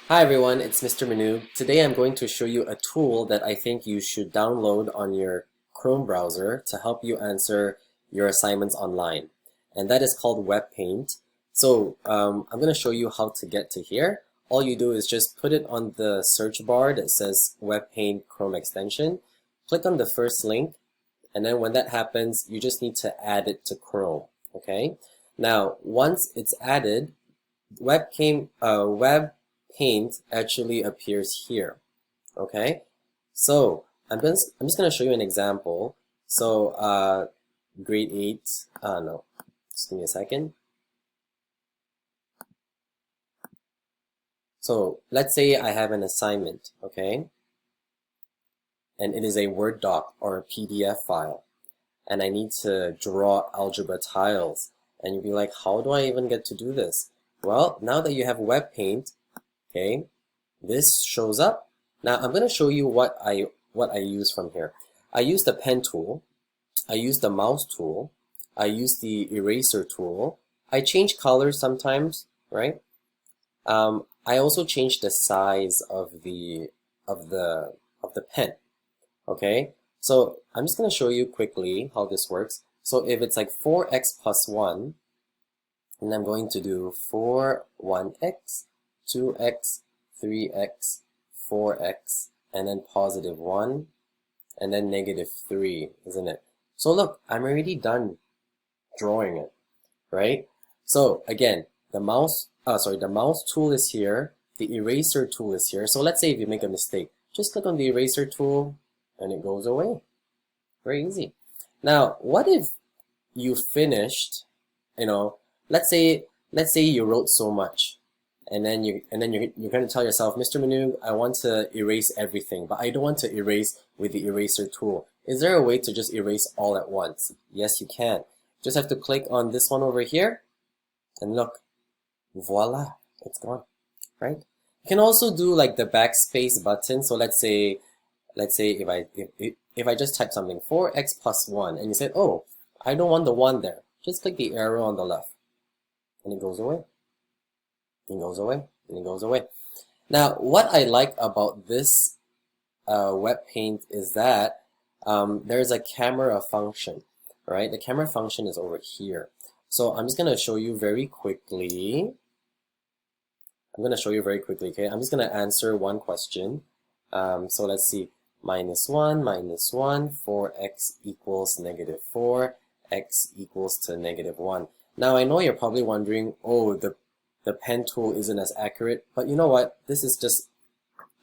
Hi everyone, it's Mr. Manu. Today I'm going to show you a tool that I think you should download on your Chrome browser to help you answer your assignments online. And that is called Webpaint. I'm going to show you how to get to here. All you do is just put it on the search bar that says Webpaint Chrome extension. Click on the first link, and then when that happens, you just need to add it to Chrome. Okay? Now, once it's added, Webpaint actually appears here. Okay, so I'm just gonna show you an example. Grade 8. No, just give me a second. So let's say I have an assignment, okay, and it is a Word doc or a PDF file, and I need to draw algebra tiles. And you'll be like, how do I even get to do this? Well, now that you have Webpaint, okay, this shows up. Now I'm going to show you what I use from here. I use the pen tool, I use the mouse tool, I use the eraser tool. I change colors sometimes, right? I also change the size of the pen. Okay, so I'm just going to show you quickly how this works. So if it's like 4x plus 1, and I'm going to do 1x, 2x, 3x, 4x, and then positive 1, and then negative 3, isn't it? So look, I'm already done drawing it, right? So again, the mouse tool is here, the eraser tool is here. So let's say if you make a mistake, just click on the eraser tool and it goes away. Very easy. Now, what if you finished, let's say you wrote so much, and then you're going to tell yourself, Mr. Manu, I want to erase everything, but I don't want to erase with the eraser tool. Is there a way to just erase all at once? Yes, you can. Just have to click on this one over here, and look, voila, it's gone, right? You can also do like the backspace button. So let's say if I just type something 4x plus 1, and you said, oh, I don't want the 1 there, just click the arrow on the left, and it goes away. It goes away, and it goes away. Now, what I like about this Webpaint is that there's a camera function, right? The camera function is over here. So I'm just going to show you very quickly. Okay? I'm just going to answer one question. So let's see. Minus 1, 4x equals negative 4, x equals to negative 1. Now, I know you're probably wondering, oh, the pen tool isn't as accurate, but you know what? This is just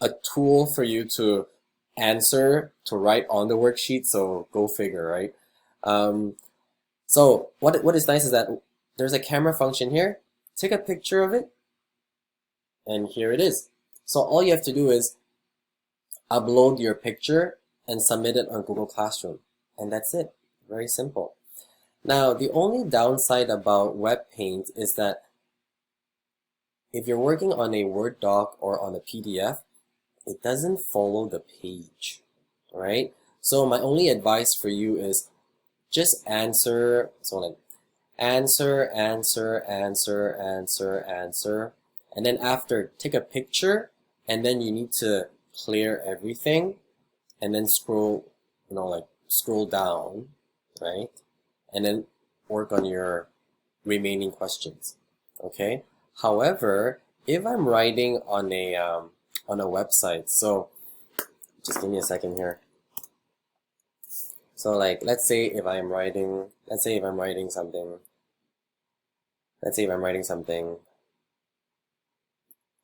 a tool for you to answer, to write on the worksheet, so go figure, right? So what is nice is that there's a camera function here. Take a picture of it, and here it is. So all you have to do is upload your picture and submit it on Google Classroom, and that's it. Very simple. Now, the only downside about Webpaint is that if you're working on a Word doc or on a PDF, it doesn't follow the page, right? So my only advice for you is just answer, answer, and then after, take a picture, and then you need to clear everything, and then scroll, scroll down, right? And then work on your remaining questions, okay? However, if I'm writing on a website, so just give me a second here. So let's say if I'm writing something,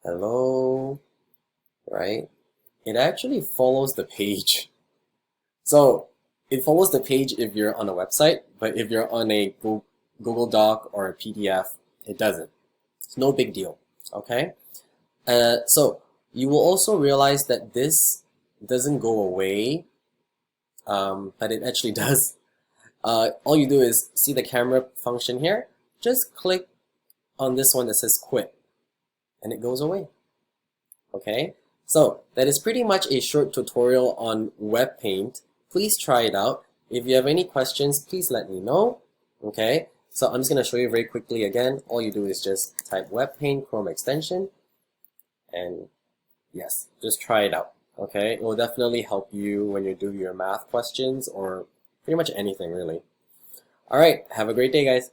hello, right? It actually follows the page. So it follows the page if you're on a website, but if you're on a Google Doc or a PDF, it doesn't. It's no big deal, okay? So you will also realize that this doesn't go away, but it actually does. All you do is see the camera function here, just click on this one that says quit, and it goes away, okay? So that is pretty much a short tutorial on Webpaint. Please try it out. If you have any questions, please let me know, okay? So I'm just going to show you very quickly again. All you do is just type Webpaint Chrome extension, And yes, just try it out, okay? It will definitely help you when you do your math questions or pretty much anything really. All right, have a great day, guys.